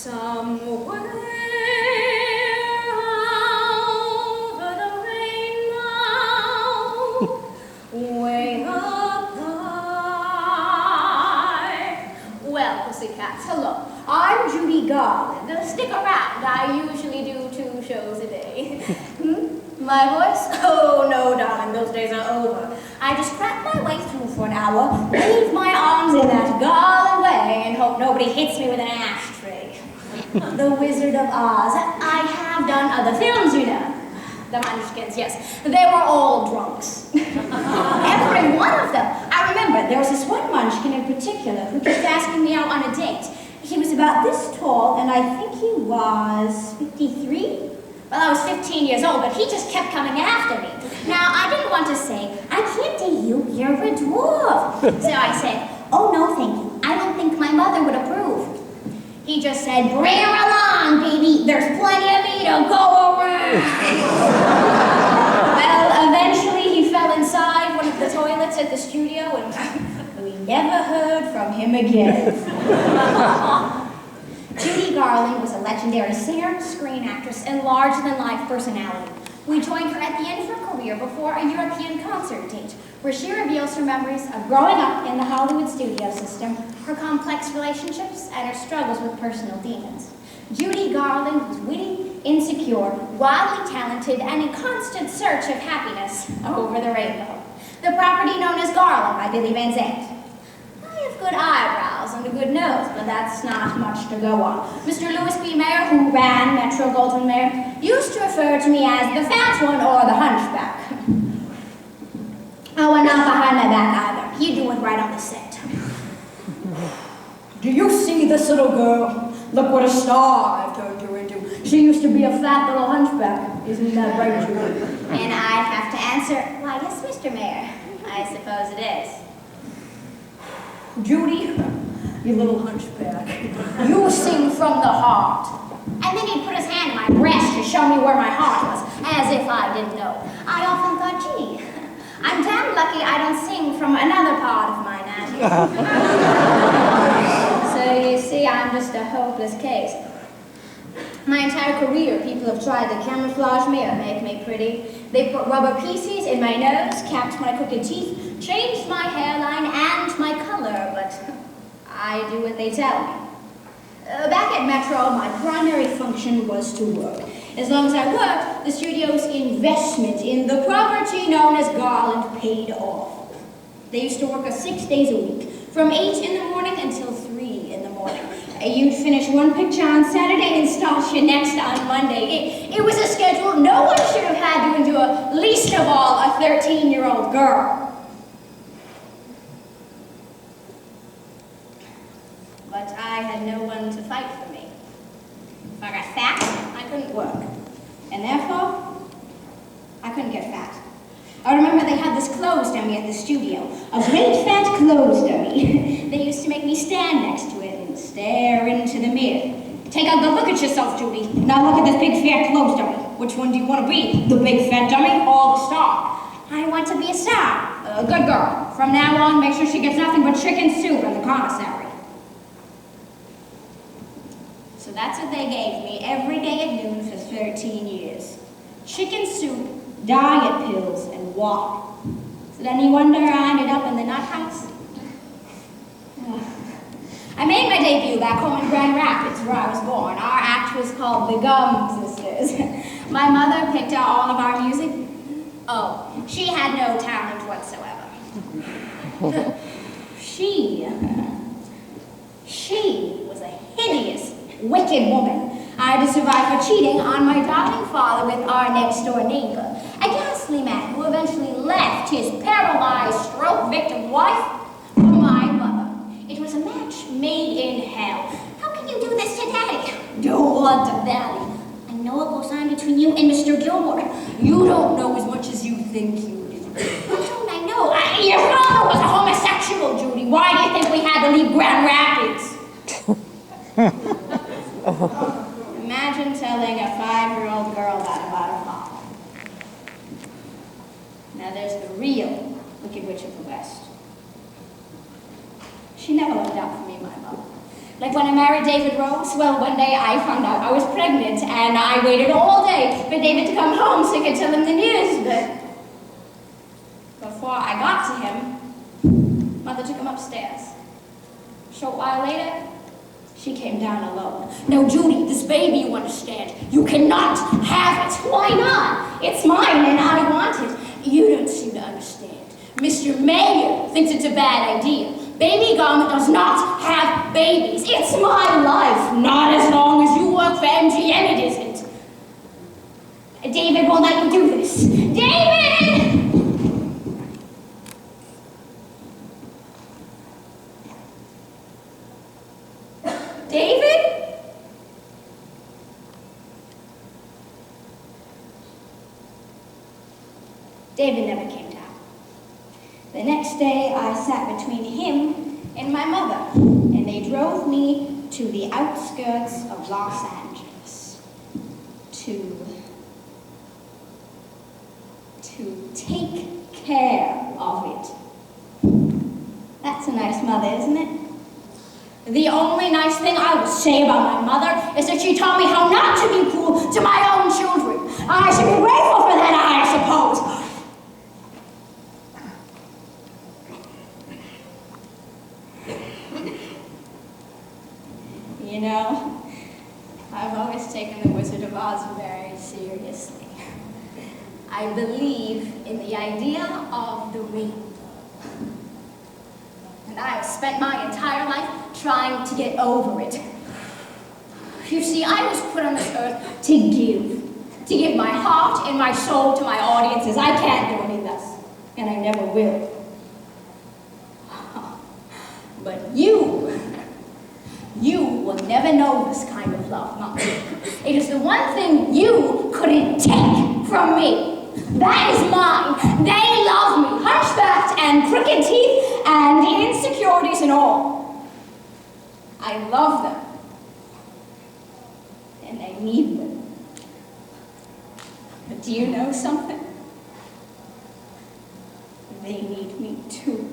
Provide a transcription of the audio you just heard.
Somewhere over the rainbow, way up high. Well, pussycats, hello. I'm Judy Garland. Stick around. I usually do 2 shows a day. My voice? Oh, no, darling, those days are over. I just crack my way through for an hour, wave my arms in that Garland way, and hope nobody hits me with an ashtray. The Wizard of Oz. I have done other films, you know. The Munchkins, yes. They were all drunks. Every one of them. I remember there was this one Munchkin in particular who kept asking me out on a date. He was about this tall, and I think he was 53? Well, I was 15 years old, but he just kept coming after me. Now, I didn't want to say, I can't date you, you're a dwarf. So I said, oh, no, thank you. I don't think my mother would approve. He just said, bring her along, baby. There's plenty of me to go around. Well, eventually he fell inside one of the toilets at the studio, and we never heard from him again. Judy Garland was a legendary singer, screen actress, and larger-than-life personality. We joined her at the end of her career before a European concert date, where she reveals her memories of growing up in the Hollywood studio system, her complex relationships, and her struggles with personal demons. Judy Garland was witty, insecure, wildly talented, and in constant search of happiness over the rainbow. The property known as Garland by Billy Van Zandt. Good eyebrows and a good nose, but that's not much to go on. Mr. Louis B. Mayer, who ran Metro Goldwyn Mayer, used to refer to me as the fat one or the hunchback. Oh, and not behind my back either. He'd do it right on the set. Do you see this little girl? Look what a star I've turned her into. She used to be a fat little hunchback. Isn't that right, Judy? And I'd have to answer, why, yes, Mr. Mayer. I suppose it is. Judy, you little hunchback, you sing from the heart. And then he'd put his hand in my breast to show me where my heart was, as if I didn't know. I often thought, gee, I'm damn lucky I don't sing from another part of my anatomy. So you see, I'm just a hopeless case. My entire career, people have tried to camouflage me or make me pretty. They put rubber pieces in my nose, capped my crooked teeth, changed my hairline and my color, but I do what they tell me. Back at Metro, my primary function was to work. As long as I worked, the studio's investment in the property known as Garland paid off. They used to work us 6 days a week, from 8 in the morning until 3 in the morning. You'd finish one picture on Saturday and start your next on Monday. It was a schedule no one should have had to endure, least of all a 13-year-old girl. But I had no one to fight for me. If I got fat, I couldn't work. And therefore, I couldn't get fat. I remember they had this clothes dummy at the studio. A great fat clothes dummy. They used to make me stand next to it and stare into the mirror. Take a good look at yourself, Judy. Now look at this big fat clothes dummy. Which one do you want to be? The big fat dummy or the star? I want to be a star. A good girl. From now on, make sure she gets nothing but chicken soup in the commissary. So that's what they gave me every day at noon for 13 years. Chicken soup, diet pills, and water. Is it any wonder I ended up in the nut house? I made my debut back home in Grand Rapids, where I was born. Our act was called the Gum Sisters. My mother picked out all of our music. Oh, she had no talent whatsoever. She was a hideous, wicked woman. I had to survive her cheating on my darling father with our next-door neighbor, a ghastly man who eventually left his paralyzed, stroke-victim wife for my mother. It was a match made in hell. How can you do this to Daddy? Do what to Daddy? I know what goes on between you and Mr. Gilmore. You don't know as much as you think you do. What don't I know? Your father was a homosexual, Judy. Why do you think we had to leave Grand Rapids? Imagine telling a 5-year-old girl that about her father. Now there's the real Wicked Witch of the West. She never looked out for me, my mother. Like when I married David Rose, well, one day I found out I was pregnant, and I waited all day for David to come home so I could tell him the news, but before I got to him, Mother took him upstairs. A short while later, she came down alone. Now, Judy, this baby, you understand, you cannot have it. Why not? It's mine, and I want it. You don't seem to understand. Mr. Mayor thinks it's a bad idea. Baby Garland does not have babies. It's my life. Not as long as you work for MGM, it isn't. David won't let me do this. David! David? David never came down. The next day, I sat between him and my mother, and they drove me to the outskirts of Los Angeles to take care of it. That's a nice mother, isn't it? The only nice thing I would say about my mother is that she taught me how not to be cruel to my own children. I should be grateful for that, I suppose. You know, I've always taken the Wizard of Oz very seriously. I believe in the idea of the rainbow. And I have spent my entire life trying to get over it. You see, I was put on this earth to give my heart and my soul to my audiences. I can't do any less, and I never will. But you will never know this kind of love, Mom. It is the one thing you couldn't take from me. That is mine. They love me, hunchbacked and crooked teeth and insecurities and all. I love them. And I need them. But do you know something? They need me too.